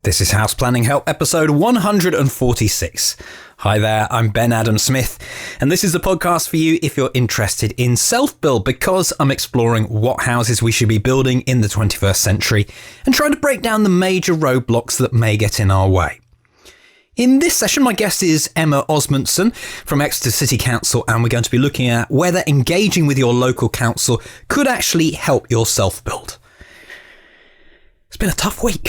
This is House Planning Help episode 146. Hi there, I'm Ben Adam Smith, and this is a podcast for you if you're interested in self-build, because I'm exploring what houses we should be building in the 21st century and trying to break down the major roadblocks that may get in our way. In this session, my guest is Emma Osmundsen from Exeter City Council, and we're going to be looking at whether engaging with your local council could actually help your self-build. It's been a tough week.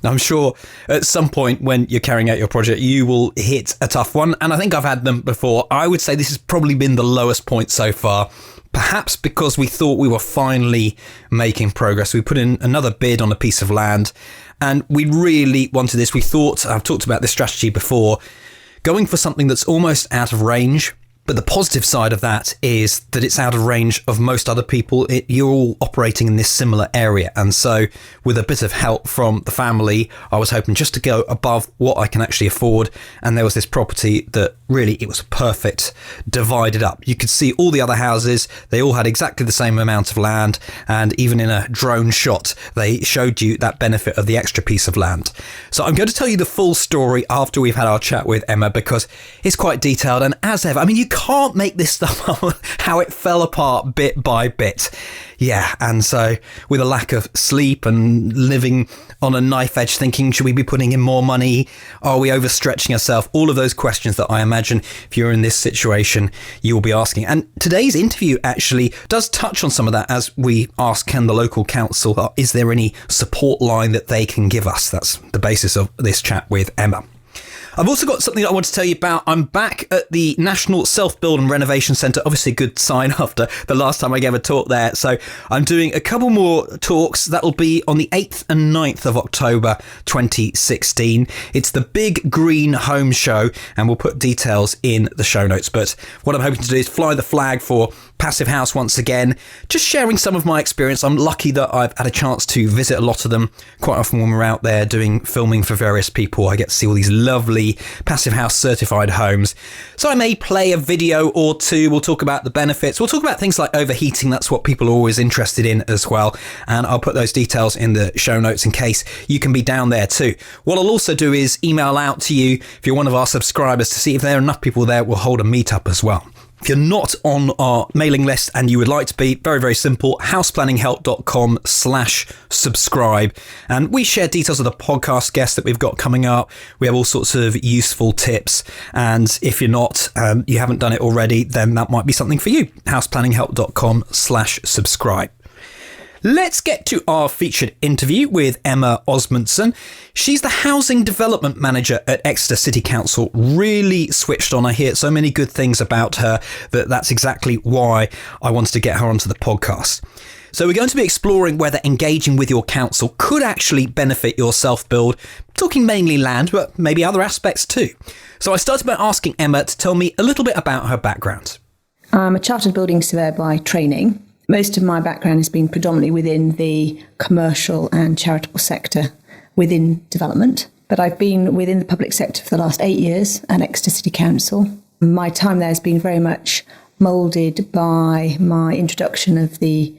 I'm sure at some point when you're carrying out your project, you will hit a tough one. And I think I've had them before. I would say this has probably been the lowest point so far, perhaps because we thought we were finally making progress. We put in another bid on a piece of land and we really wanted this. We thought, I've talked about this strategy before, going for something that's almost out of range. But the positive side of that is that it's out of range of most other people. You're all operating in this similar area. And so with a bit of help from the family, I was hoping just to go above what I can actually afford. And there was this property that really, it was perfect, divided up. You could see all the other houses. They all had exactly the same amount of land. And even in a drone shot, they showed you that benefit of the extra piece of land. So I'm going to tell you the full story after we've had our chat with Emma, because it's quite detailed. And as ever, I mean, you can't make this stuff up, how it fell apart bit by bit. Yeah, and so with a lack of sleep and living on a knife edge thinking, should we be putting in more money? Are we overstretching ourselves? All of those questions that I imagine if you're in this situation, you will be asking. And today's interview actually does touch on some of that as we ask, can the local council, is there any support line that they can give us? That's the basis of this chat with Emma. I've also got something that I want to tell you about. I'm back at the National Self-Build and Renovation Centre. Obviously a good sign after the last time I gave a talk there. So I'm doing a couple more talks. That'll be on the 8th and 9th of October 2016. It's the Big Green Home Show, and we'll put details in the show notes. But what I'm hoping to do is fly the flag for Passive House once again, just sharing some of my experience. I'm lucky that I've had a chance to visit a lot of them. Quite often when we're out there doing filming for various people, I get to see all these lovely Passive House certified homes. So I may play a video or two. We'll talk about the benefits. We'll talk about things like overheating. That's what people are always interested in as well. And I'll put those details in the show notes in case you can be down there too. What I'll also do is email out to you if you're one of our subscribers to see if there are enough people there. We'll hold a meetup as well. If you're not on our mailing list and you would like to be, very, very simple, houseplanninghelp.com/subscribe. And we share details of the podcast guests that we've got coming up. We have all sorts of useful tips. And if you're not, you haven't done it already, then that might be something for you. houseplanninghelp.com/subscribe. Let's get to our featured interview with Emma Osmundsen. She's the Housing Development Manager at Exeter City Council. Really switched on. I hear so many good things about her that's exactly why I wanted to get her onto the podcast. So we're going to be exploring whether engaging with your council could actually benefit your self-build, talking mainly land, but maybe other aspects too. So I started by asking Emma to tell me a little bit about her background. I'm a chartered building surveyor by training. Most of my background has been predominantly within the commercial and charitable sector within development. But I've been within the public sector for the last 8 years at Exeter City Council. My time there has been very much moulded by my introduction of the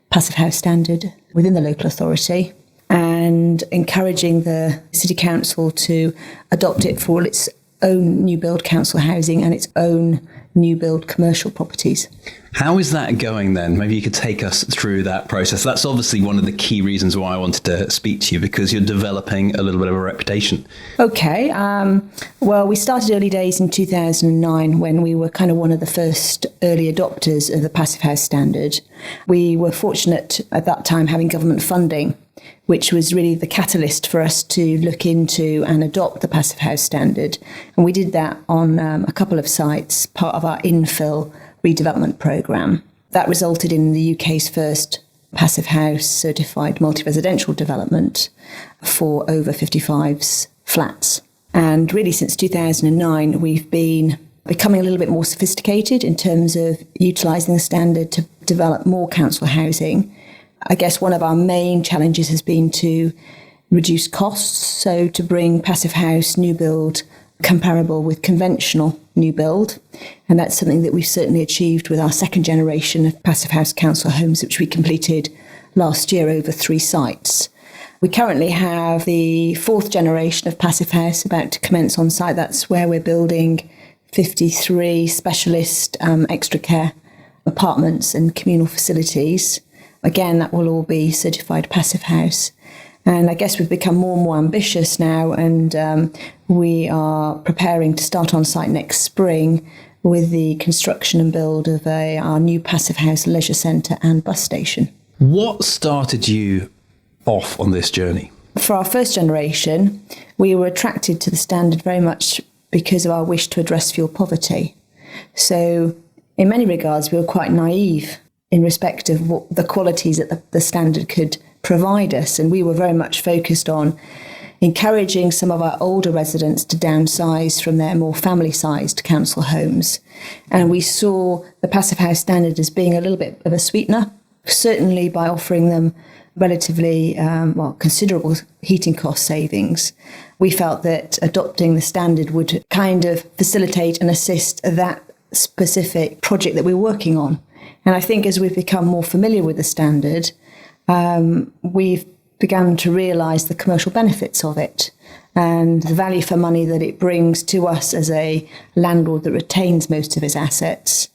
Passive House standard within the local authority and encouraging the City Council to adopt it for its own new build council housing and its own new build commercial properties. How is that going then? Maybe you could take us through that process. That's obviously one of the key reasons why I wanted to speak to you, because you're developing a little bit of a reputation. Okay. Well, we started early days in 2009 when we were kind of one of the first early adopters of the Passive House standard. We were fortunate at that time having government funding, which was really the catalyst for us to look into and adopt the Passive House standard. And we did that on a couple of sites, part of our infill redevelopment programme. That resulted in the UK's first Passive House certified multi-residential development for over 55s flats. And really since 2009, we've been becoming a little bit more sophisticated in terms of utilising the standard to develop more council housing. I guess one of our main challenges has been to reduce costs, so to bring Passive House new build comparable with conventional new build. And that's something that we've certainly achieved with our second generation of Passive House council homes, which we completed last year over 3 sites. We currently have the fourth generation of Passive House about to commence on site. That's where we're building 53 specialist extra care apartments and communal facilities. Again, that will all be certified Passive House. And I guess we've become more and more ambitious now, and we are preparing to start on site next spring with the construction and build of our new Passive House leisure centre and bus station. What started you off on this journey? For our first generation, we were attracted to the standard very much because of our wish to address fuel poverty. So in many regards, we were quite naive in respect of what the qualities that the standard could provide us. And we were very much focused on encouraging some of our older residents to downsize from their more family-sized council homes. And we saw the Passive House standard as being a little bit of a sweetener, certainly by offering them relatively, considerable heating cost savings. We felt that adopting the standard would kind of facilitate and assist that specific project that we're working on. And I think as we've become more familiar with the standard, we've begun to realise the commercial benefits of it and the value for money that it brings to us as a landlord that retains most of its assets.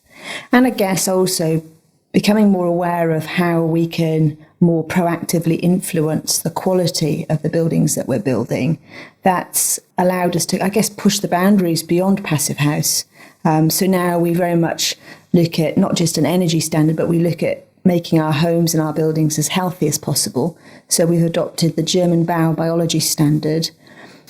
And I guess also becoming more aware of how we can more proactively influence the quality of the buildings that we're building. That's allowed us to, I guess, push the boundaries beyond Passive House. So now we very much look at not just an energy standard, but we look at making our homes and our buildings as healthy as possible. So we've adopted the German biology standard.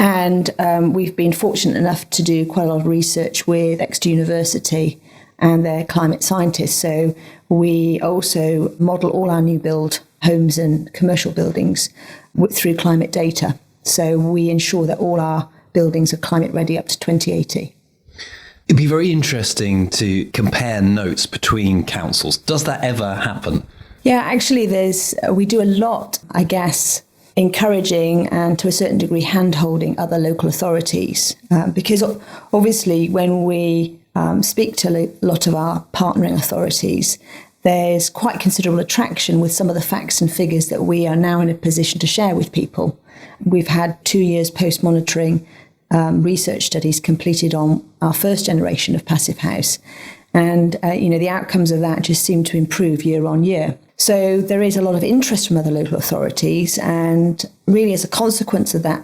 And we've been fortunate enough to do quite a lot of research with Exeter University and their climate scientists. So we also model all our new build homes and commercial buildings through climate data. So we ensure that all our buildings are climate ready up to 2080. It'd be very interesting to compare notes between councils. Does that ever happen? Yeah, actually we do a lot, I guess, encouraging and to a certain degree hand-holding other local authorities. Because obviously when we speak to a lot of our partnering authorities, there's quite considerable attraction with some of the facts and figures that we are now in a position to share with people. We've had 2 years post-monitoring research studies completed on our first generation of Passive House. And, the outcomes of that just seem to improve year on year. So there is a lot of interest from other local authorities. And really as a consequence of that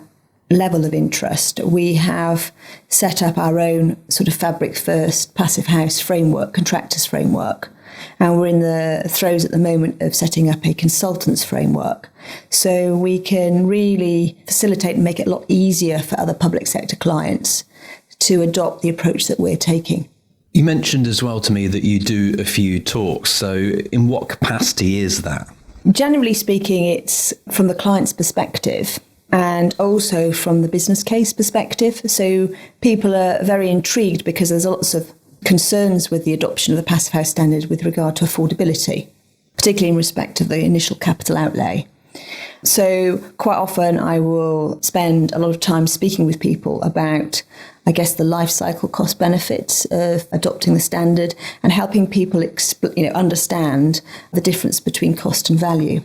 level of interest, we have set up our own sort of fabric first Passive House framework, contractors framework. And we're in the throes at the moment of setting up a consultants framework. So we can really facilitate and make it a lot easier for other public sector clients to adopt the approach that we're taking. You mentioned as well to me that you do a few talks. So in what capacity is that? Generally speaking, it's from the client's perspective and also from the business case perspective. So people are very intrigued because there's lots of concerns with the adoption of the Passive House standard with regard to affordability, particularly in respect of the initial capital outlay. So quite often I will spend a lot of time speaking with people about, I guess, the life cycle cost benefits of adopting the standard and helping people understand the difference between cost and value.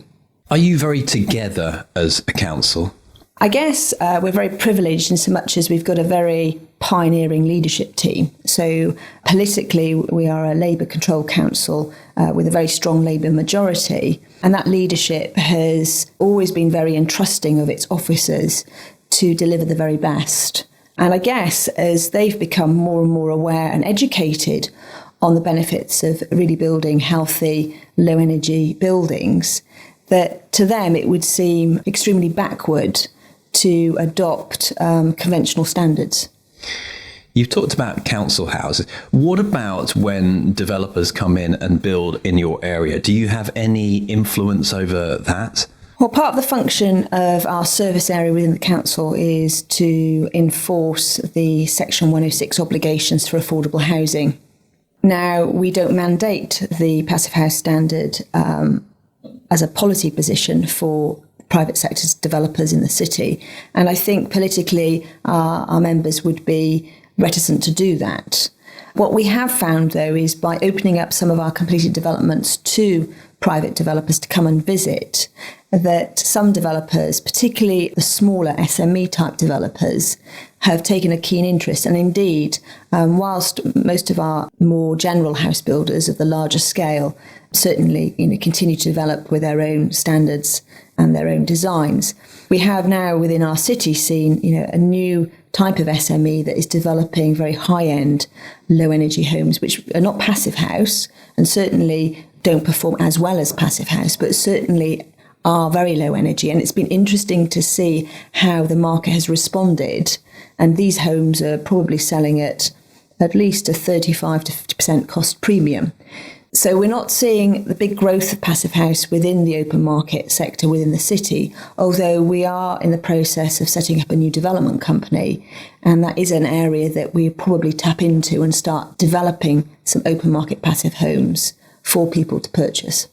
Are you very together as a council? I guess we're very privileged in so much as we've got a very pioneering leadership team. So politically, we are a Labour-controlled council with a very strong Labour majority. And that leadership has always been very entrusting of its officers to deliver the very best. And I guess as they've become more and more aware and educated on the benefits of really building healthy, low-energy buildings, that to them it would seem extremely backward to adopt conventional standards. You've talked about council houses. What about when developers come in and build in your area? Do you have any influence over that? Well, part of the function of our service area within the council is to enforce the Section 106 obligations for affordable housing. Now, we don't mandate the Passive House standard as a policy position for private sector developers in the city. And I think politically our members would be reticent to do that. What we have found, though, is by opening up some of our completed developments to private developers to come and visit, that some developers, particularly the smaller SME type developers, have taken a keen interest. And indeed, whilst most of our more general house builders of the larger scale certainly continue to develop with their own standards and their own designs, we have now within our city seen a new type of SME that is developing very high-end, low-energy homes, which are not passive house and certainly don't perform as well as passive house, but certainly are very low energy. And it's been interesting to see how the market has responded. And these homes are probably selling at least a 35 to 50% cost premium. So we're not seeing the big growth of passive house within the open market sector within the city, although we are in the process of setting up a new development company. And that is an area that we probably tap into and start developing some open market passive homes for people to purchase.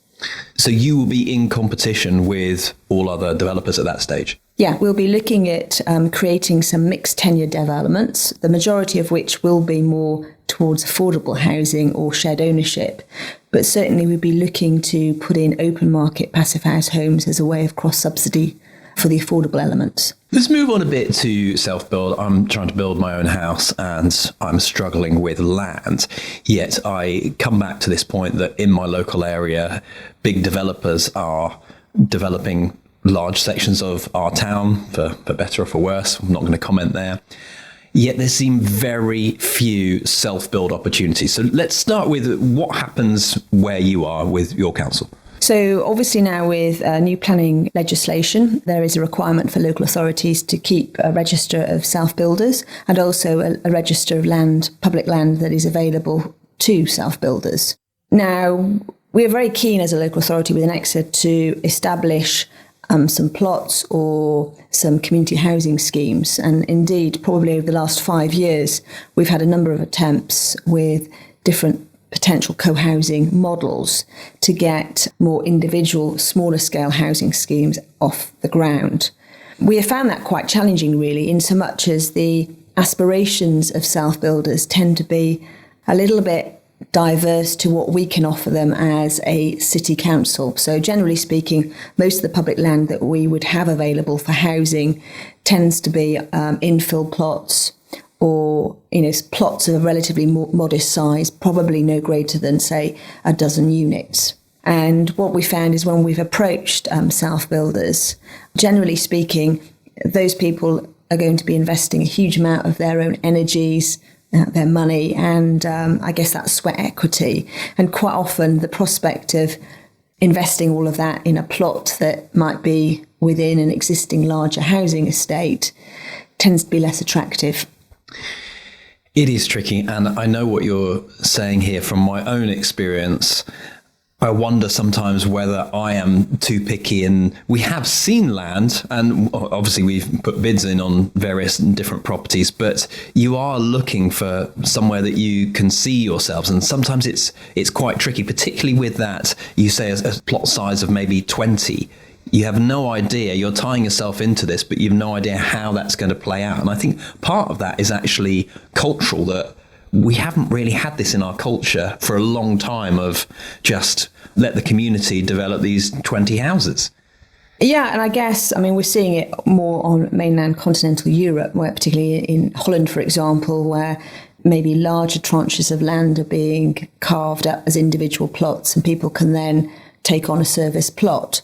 So you will be in competition with all other developers at that stage? Yeah, we'll be looking at creating some mixed tenure developments, the majority of which will be more towards affordable housing or shared ownership. But certainly we'll be looking to put in open market passive house homes as a way of cross-subsidy for the affordable elements. Let's move on a bit to self-build. I'm trying to build my own house and I'm struggling with land. Yet I come back to this point that in my local area, big developers are developing large sections of our town, for better or for worse. I'm not going to comment there. Yet there seem very few self-build opportunities. So let's start with what happens where you are with your council. So obviously now with new planning legislation, there is a requirement for local authorities to keep a register of self-builders and also a register of land, public land that is available to self-builders. Now, we are very keen as a local authority within Exeter to establish some plots or some community housing schemes. And indeed, probably over the last 5 years, we've had a number of attempts with different potential co-housing models to get more individual, smaller scale housing schemes off the ground. We have found that quite challenging, really, in so much as the aspirations of self-builders tend to be a little bit diverse to what we can offer them as a city council. So generally speaking, most of the public land that we would have available for housing tends to be infill plots or plots of a relatively more modest size, probably no greater than, say, a dozen units. And what we found is when we've approached self-builders, generally speaking, those people are going to be investing a huge amount of their own energies, their money, and I guess that's sweat equity. And quite often the prospect of investing all of that in a plot that might be within an existing larger housing estate tends to be less attractive. It is tricky, and I know what you're saying here from my own experience. I wonder sometimes whether I am too picky, and we have seen land, and obviously we've put bids in on various different properties, but you are looking for somewhere that you can see yourselves, and sometimes it's quite tricky, particularly with that, you say a plot size of maybe 20. You have no idea, you're tying yourself into this, but you have no idea how that's going to play out. And I think part of that is actually cultural, that we haven't really had this in our culture for a long time of just let the community develop these 20 houses. Yeah, and I guess, we're seeing it more on mainland continental Europe, where particularly in Holland, for example, where maybe larger tranches of land are being carved up as individual plots and people can then take on a service plot.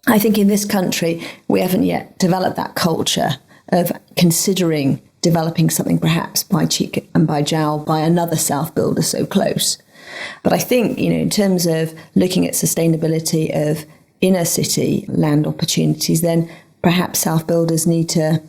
I think in this country, we haven't yet developed that culture of considering developing something perhaps by cheek and by jowl by another self-builder so close. But I think, in terms of looking at sustainability of inner city land opportunities, then perhaps self-builders need to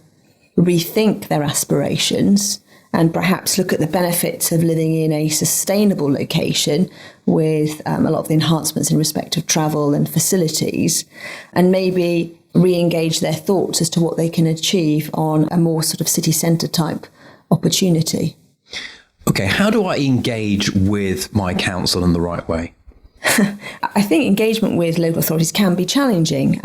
rethink their aspirations and perhaps look at the benefits of living in a sustainable location with a lot of the enhancements in respect of travel and facilities, and maybe re-engage their thoughts as to what they can achieve on a more sort of city centre type opportunity. Okay, how do I engage with my council in the right way? I think engagement with local authorities can be challenging.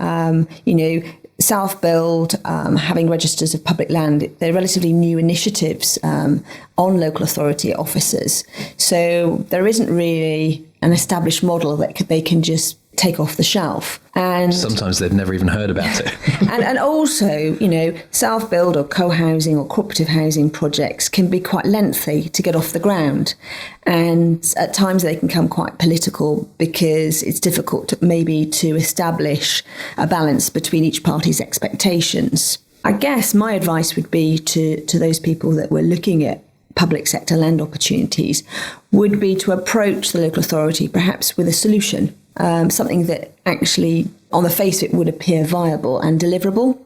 Self-build, having registers of public land, they're relatively new initiatives on local authority officers. So there isn't really an established model that they can just take off the shelf. And sometimes they've never even heard about it. and also, self-build or co-housing or cooperative housing projects can be quite lengthy to get off the ground. And at times they can become quite political because it's difficult to establish a balance between each party's expectations. I guess my advice would be to those people that were looking at public sector land opportunities would be to approach the local authority perhaps with a solution. Something that actually, on the face of it, would appear viable and deliverable.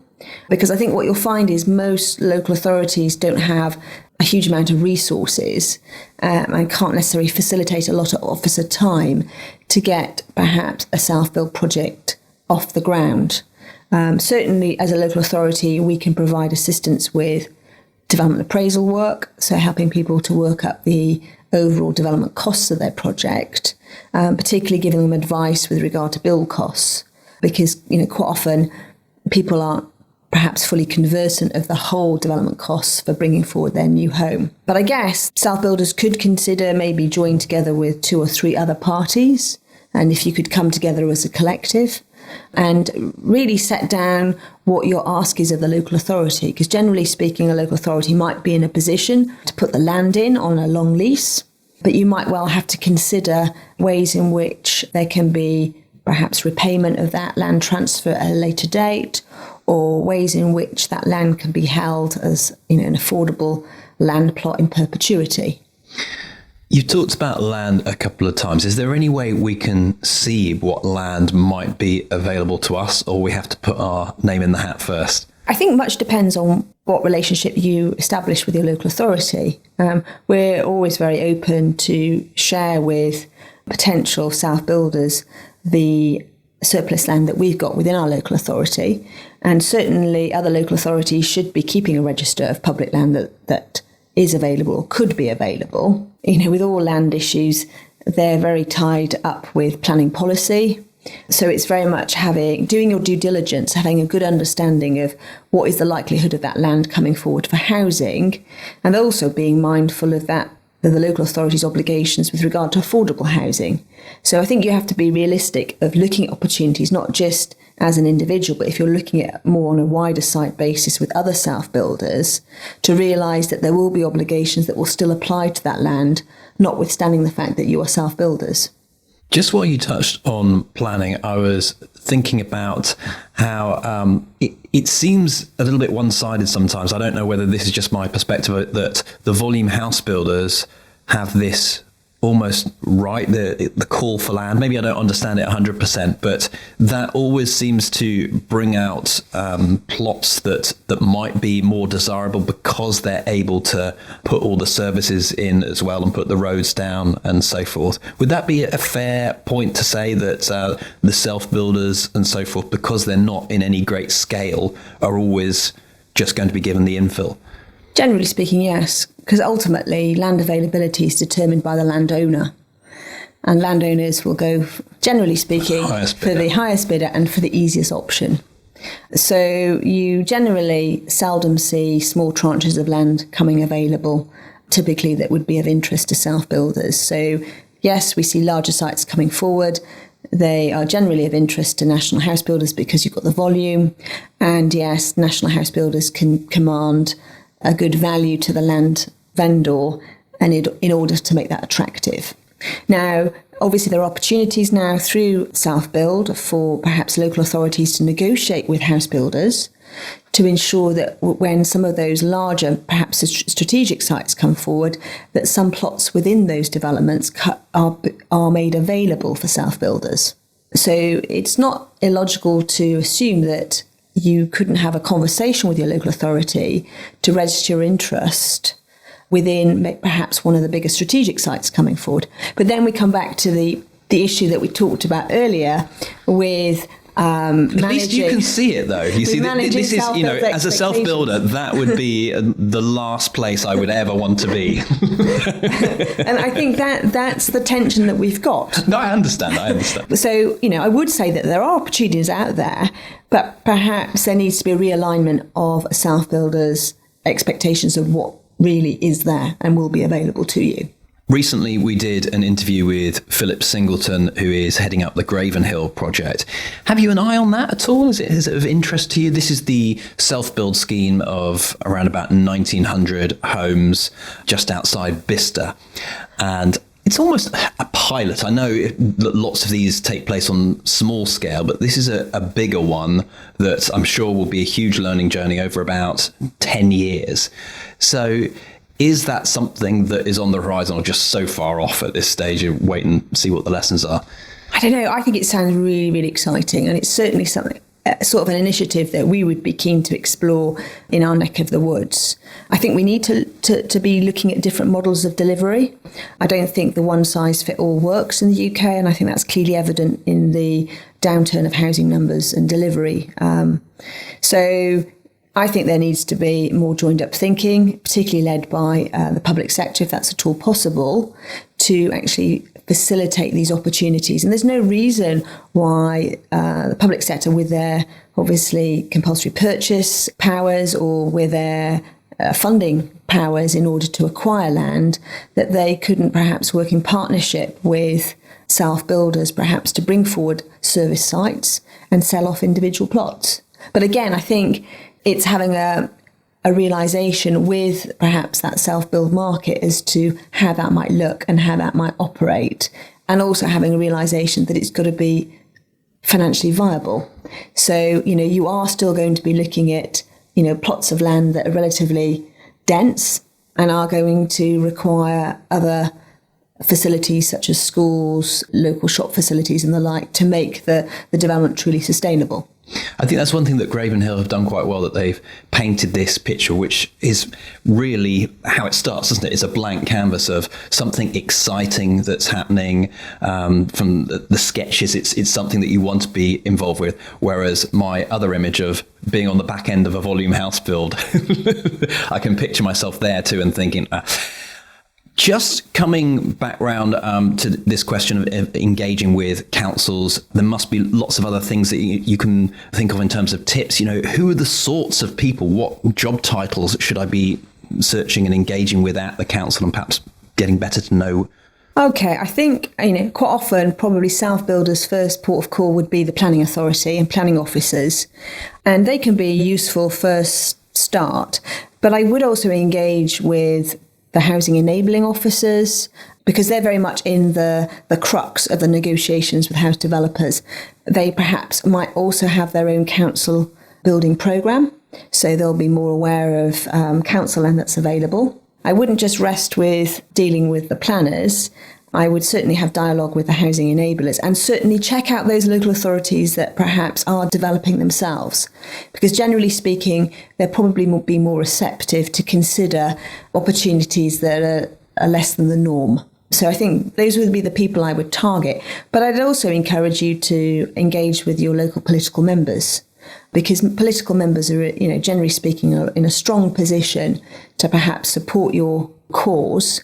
Because I think what you'll find is most local authorities don't have a huge amount of resources and can't necessarily facilitate a lot of officer time to get perhaps a self-build project off the ground. Certainly, as a local authority, we can provide assistance with development appraisal work, so helping people to work up the overall development costs of their project, particularly giving them advice with regard to build costs, because quite often people aren't perhaps fully conversant of the whole development costs for bringing forward their new home. But I guess self-builders could consider maybe joining together with 2 or 3 other parties, and if you could come together as a collective and really set down what your ask is of the local authority, because generally speaking, a local authority might be in a position to put the land in on a long lease, but you might well have to consider ways in which there can be perhaps repayment of that land transfer at a later date, or ways in which that land can be held as an affordable land plot in perpetuity. You've talked about land a couple of times. Is there any way we can see what land might be available to us, or we have to put our name in the hat first? I think much depends on what relationship you establish with your local authority. We're always very open to share with potential self-builders the surplus land that we've got within our local authority. And certainly other local authorities should be keeping a register of public land that is available or could be available. With all land issues, they're very tied up with planning policy. So it's very much doing your due diligence, having a good understanding of what is the likelihood of that land coming forward for housing, and also being mindful of the local authority's obligations with regard to affordable housing. So I think you have to be realistic of looking at opportunities, not just as an individual, but if you're looking at more on a wider site basis with other self-builders, to realise that there will be obligations that will still apply to that land, notwithstanding the fact that you are self-builders. Just while you touched on planning, I was thinking about how it seems a little bit one-sided sometimes. I don't know whether this is just my perspective, that the volume house builders have this almost right, the call for land. Maybe I don't understand it 100%, but that always seems to bring out plots that might be more desirable because they're able to put all the services in as well and put the roads down and so forth. Would that be a fair point to say that the self-builders and so forth, because they're not in any great scale, are always just going to be given the infill? Generally speaking, yes, because ultimately land availability is determined by the landowner. And landowners will go, generally speaking, for the highest bidder and for the easiest option. So you generally seldom see small tranches of land coming available, typically that would be of interest to self-builders. So yes, we see larger sites coming forward. They are generally of interest to national house builders because you've got the volume. And yes, national house builders can command a good value to the land vendor and in order to make that attractive. Now, obviously there are opportunities now through self-build for perhaps local authorities to negotiate with house builders to ensure that when some of those larger, perhaps strategic sites come forward, that some plots within those developments are made available for self-builders. So it's not illogical to assume that you couldn't have a conversation with your local authority to register your interest within perhaps one of the bigger strategic sites coming forward. But then we come back to the issue that we talked about earlier with At least you can see it, though. You see, this is, as a self-builder, that would be the last place I would ever want to be. And I think that's the tension that we've got. No, I understand. So, I would say that there are opportunities out there, but perhaps there needs to be a realignment of self-builders' expectations of what really is there and will be available to you. Recently, we did an interview with Philip Singleton, who is heading up the Gravenhill project. Have you an eye on that at all? Is it of interest to you? This is the self-build scheme of around about 1,900 homes just outside Bicester. And it's almost a pilot. I know lots of these take place on small scale, but this is a bigger one that I'm sure will be a huge learning journey over about 10 years. So is that something that is on the horizon, or just so far off at this stage and wait and see what the lessons are? I don't know. I think it sounds really, really exciting. And it's certainly something, sort of an initiative that we would be keen to explore in our neck of the woods. I think we need to be looking at different models of delivery. I don't think the one size fit all works in the UK. And I think that's clearly evident in the downturn of housing numbers and delivery. So I think there needs to be more joined up thinking, particularly led by the public sector, if that's at all possible, to actually facilitate these opportunities. And there's no reason why the public sector, with their obviously compulsory purchase powers or with their funding powers in order to acquire land, that they couldn't perhaps work in partnership with self-builders, perhaps to bring forward service sites and sell off individual plots. But again, I think it's having a realisation with perhaps that self-build market as to how that might look and how that might operate, and also having a realisation that it's got to be financially viable. So, you are still going to be looking at, plots of land that are relatively dense and are going to require other facilities such as schools, local shop facilities and the like to make the development truly sustainable. I think that's one thing that Gravenhill have done quite well, that they've painted this picture, which is really how it starts, isn't it? It's a blank canvas of something exciting that's happening from the sketches. It's something that you want to be involved with. Whereas my other image of being on the back end of a volume house build, I can picture myself there too and thinking, just coming back round to this question of engaging with councils, there must be lots of other things that you can think of in terms of tips. Who are the sorts of people? What job titles should I be searching and engaging with at the council, and perhaps getting better to know? Okay, I think, quite often probably self-builders' first port of call would be the planning authority and planning officers. And they can be a useful first start. But I would also engage with the housing enabling officers, because they're very much in the crux of the negotiations with house developers. They perhaps might also have their own council building programme, so they'll be more aware of council land that's available. I wouldn't just rest with dealing with the planners. I would certainly have dialogue with the housing enablers and certainly check out those local authorities that perhaps are developing themselves. Because generally speaking, they'll probably be more receptive to consider opportunities that are less than the norm. So I think those would be the people I would target. But I'd also encourage you to engage with your local political members, because political members are, generally speaking, are in a strong position to perhaps support your cause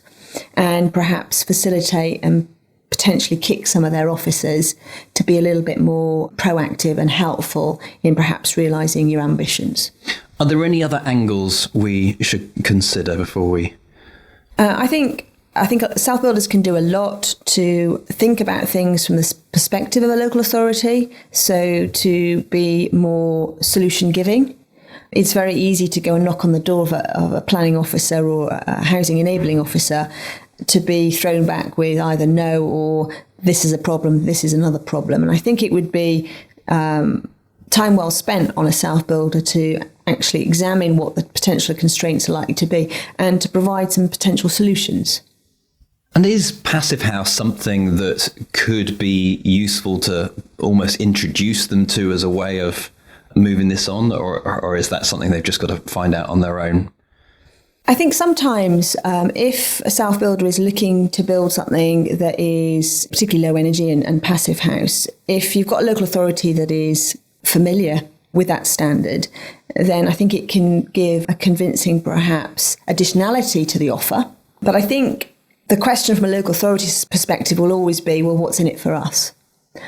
and perhaps facilitate and potentially kick some of their officers to be a little bit more proactive and helpful in perhaps realising your ambitions. Are there any other angles we should consider before we? I think self-builders can do a lot to think about things from the perspective of a local authority, so to be more solution giving. It's very easy to go and knock on the door of a planning officer or a housing enabling officer to be thrown back with either no or this is a problem, this is another problem. And I think it would be time well spent on a self-builder to actually examine what the potential constraints are likely to be and to provide some potential solutions. And is Passive House something that could be useful to almost introduce them to as a way of moving this on, or is that something they've just got to find out on their own? I think sometimes if a self-builder is looking to build something that is particularly low energy and passive house, if you've got a local authority that is familiar with that standard, then I think it can give a convincing, perhaps, additionality to the offer. But I think the question from a local authority's perspective will always be, well, what's in it for us?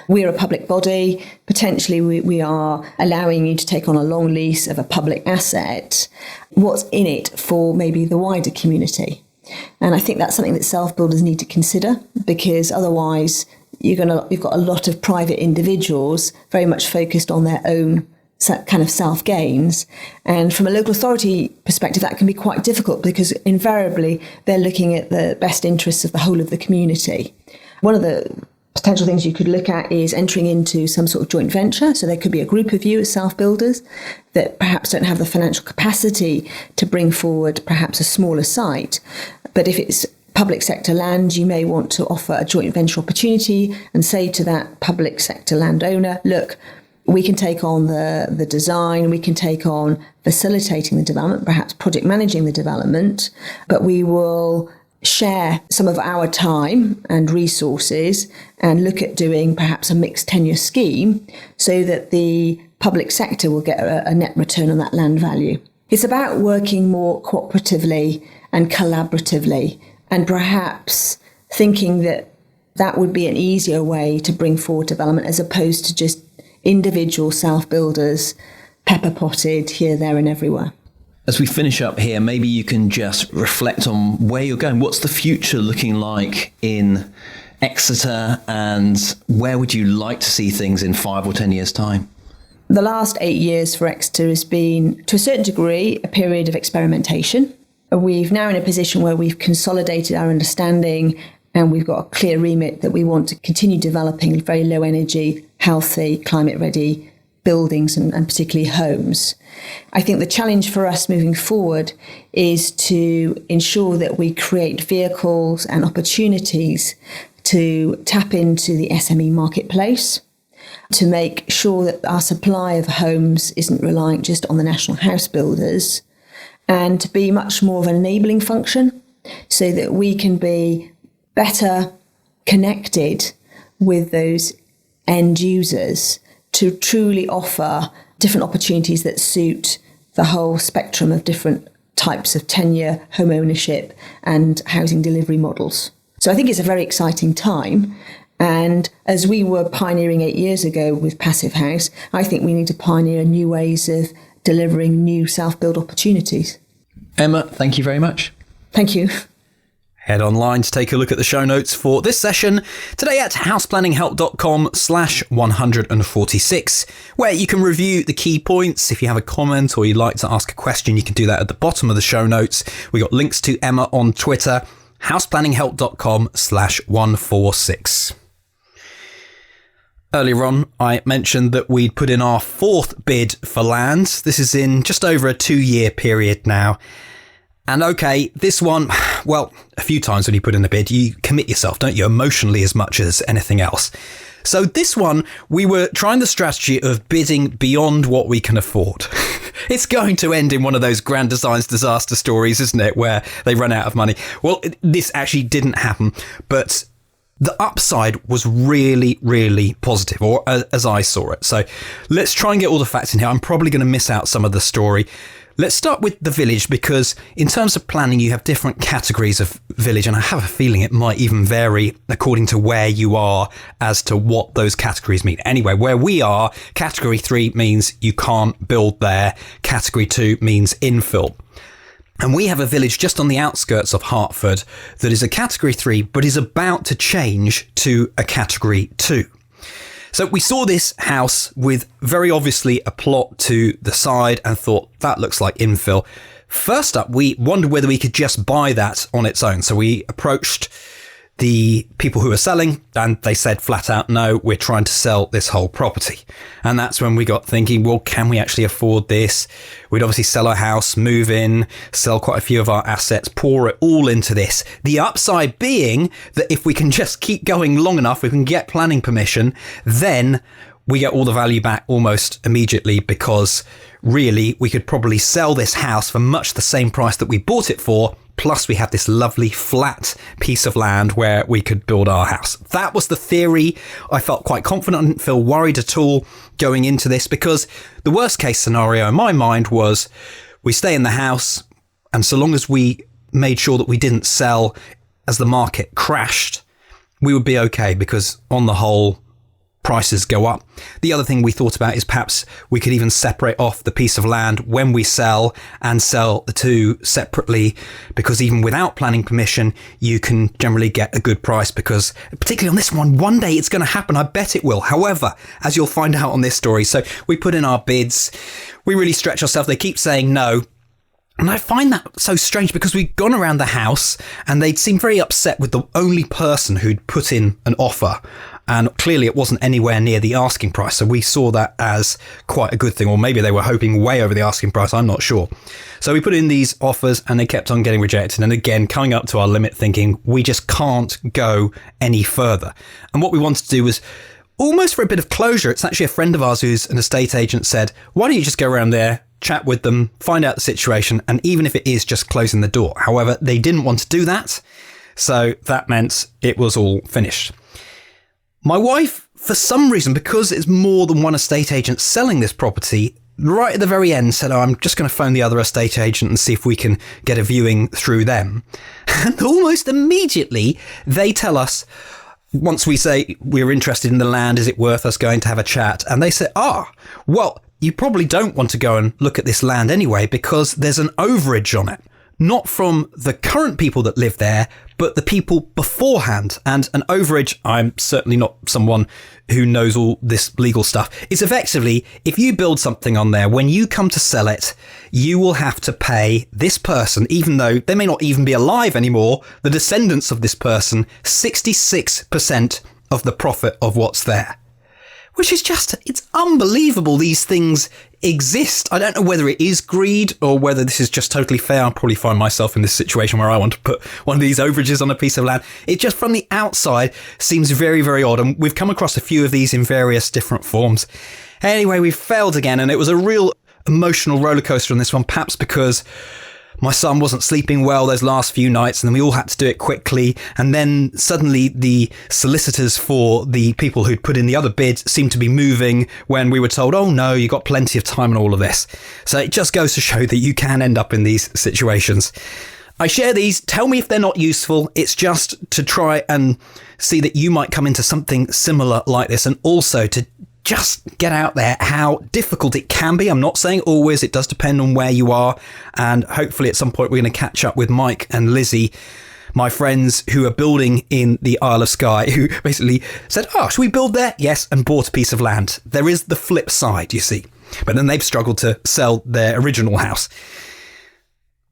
We're a public body. Potentially, we are allowing you to take on a long lease of a public asset. What's in it for maybe the wider community? And I think that's something that self-builders need to consider, because otherwise you've got a lot of private individuals very much focused on their own kind of self-gains. And from a local authority perspective, that can be quite difficult, because invariably they're looking at the best interests of the whole of the community. One of the potential things you could look at is entering into some sort of joint venture. So there could be a group of you as self-builders that perhaps don't have the financial capacity to bring forward perhaps a smaller site. But if it's public sector land, you may want to offer a joint venture opportunity and say to that public sector landowner, look, we can take on the design, we can take on facilitating the development, perhaps project managing the development, but we will share some of our time and resources and look at doing perhaps a mixed tenure scheme so that the public sector will get a net return on that land value. It's about working more cooperatively and collaboratively, and perhaps thinking that that would be an easier way to bring forward development, as opposed to just individual self-builders pepper potted here, there and everywhere. As we finish up here, maybe you can just reflect on where you're going. What's the future looking like in Exeter, and where would you like to see things in 5 or 10 years' time? The last 8 years for Exeter has been, to a certain degree, a period of experimentation. We've now in a position where we've consolidated our understanding, and we've got a clear remit that we want to continue developing very low energy, healthy, climate ready buildings and particularly homes. I think the challenge for us moving forward is to ensure that we create vehicles and opportunities to tap into the SME marketplace, to make sure that our supply of homes isn't reliant just on the national house builders, and to be much more of an enabling function so that we can be better connected with those end users to truly offer different opportunities that suit the whole spectrum of different types of tenure, home ownership and housing delivery models. So I think it's a very exciting time. And as we were pioneering 8 years ago with Passive House, I think we need to pioneer new ways of delivering new self-build opportunities. Emma, thank you very much. Thank you. Head online to take a look at the show notes for this session today at houseplanninghelp.com/146, where you can review the key points. If you have a comment or you'd like to ask a question, you can do that at the bottom of the show notes. We got links to Emma on Twitter, houseplanninghelp.com/146. Earlier on, I mentioned that we'd put in our 4th bid for land. This is in just over a 2-year period now. And okay, this one, well, a few times when you put in a bid, you commit yourself, don't you, emotionally as much as anything else. So this one, we were trying the strategy of bidding beyond what we can afford. It's going to end in one of those Grand Designs disaster stories, isn't it, where they run out of money. Well, this actually didn't happen, but the upside was really, really positive, or as I saw it. So let's try and get all the facts in here. I'm probably going to miss out some of the story. Let's start with the village, because in terms of planning, you have different categories of village, and I have a feeling it might even vary according to where you are as to what those categories mean. Anyway, where we are, category 3 means you can't build there. Category 2 means infill. And we have a village just on the outskirts of Hertford that is a category 3, but is about to change to a category 2. So we saw this house with very obviously a plot to the side and thought that looks like infill. First up, we wondered whether we could just buy that on its own. So we approached the people who were selling and they said flat out, no, we're trying to sell this whole property. And that's when we got thinking, well, can we actually afford this? We'd obviously sell our house, move in, sell quite a few of our assets, pour it all into this. The upside being that if we can just keep going long enough, we can get planning permission, then we get all the value back almost immediately, because really we could probably sell this house for much the same price that we bought it for. Plus we have this lovely flat piece of land where we could build our house. That was the theory. I felt quite confident. I didn't feel worried at all going into this, because the worst case scenario in my mind was we stay in the house, and so long as we made sure that we didn't sell as the market crashed, we would be okay, because on the whole, prices go up. The other thing we thought about is perhaps we could even separate off the piece of land when we sell and sell the two separately, because even without planning permission, you can generally get a good price, because particularly on this one day it's going to happen. I bet it will. However, as you'll find out on this story, so we put in our bids, we really stretch ourselves. They keep saying no. And I find that so strange, because we'd gone around the house and they'd seemed very upset with the only person who'd put in an offer. And clearly it wasn't anywhere near the asking price. So we saw that as quite a good thing. Or maybe they were hoping way over the asking price. I'm not sure. So we put in these offers and they kept on getting rejected. And again, coming up to our limit, thinking we just can't go any further. And what we wanted to do was, almost for a bit of closure, it's actually a friend of ours who's an estate agent said, why don't you just go around there, chat with them, find out the situation, and even if it is just closing the door. However, they didn't want to do that, so that meant it was all finished. My wife, for some reason, because it's more than one estate agent selling this property, right at the very end said, I'm just going to phone the other estate agent and see if we can get a viewing through them. And almost immediately, they tell us, once we say we're interested in the land, is it worth us going to have a chat? And they say, well, you probably don't want to go and look at this land anyway, because there's an overage on it. Not from the current people that live there, but the people beforehand. And an overage, I'm certainly not someone who knows all this legal stuff, is effectively, if you build something on there, when you come to sell it, you will have to pay this person, even though they may not even be alive anymore, the descendants of this person, 66% of the profit of what's there. Which is just, it's unbelievable these things exist. I don't know whether it is greed or whether this is just totally fair. I'll probably find myself in this situation where I want to put one of these overages on a piece of land. It just from the outside seems very, very odd. And we've come across a few of these in various different forms. Anyway, we failed again, and it was a real emotional roller coaster on this one, perhaps because my son wasn't sleeping well those last few nights, and then we all had to do it quickly. And then suddenly the solicitors for the people who'd put in the other bid seemed to be moving when we were told, oh no, you've got plenty of time and all of this. So it just goes to show that you can end up in these situations. I share these. Tell me if they're not useful. It's just to try and see that you might come into something similar like this, and also to just get out there how difficult it can be. I'm not saying always, it does depend on where you are. And hopefully at some point we're going to catch up with Mike and Lizzie, my friends who are building in the Isle of Skye, who basically said, should we build there? Yes, and bought a piece of land. There is the flip side, you see. But then they've struggled to sell their original house.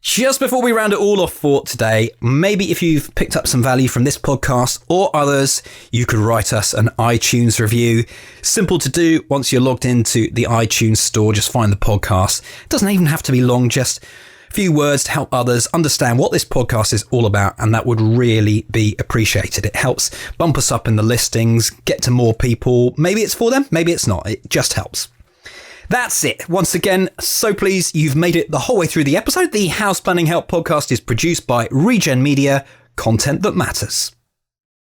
Just before we round it all off for today, maybe if you've picked up some value from this podcast or others, you could write us an iTunes review. Simple to do. Once you're logged into the iTunes store, just find the podcast. It doesn't even have to be long, just a few words to help others understand what this podcast is all about, and that would really be appreciated. It helps bump us up in the listings, get to more people. Maybe it's for them, maybe it's not. It just helps. That's it. Once again, so pleased you've made it the whole way through the episode. The House Planning Help podcast is produced by Regen Media, content that matters.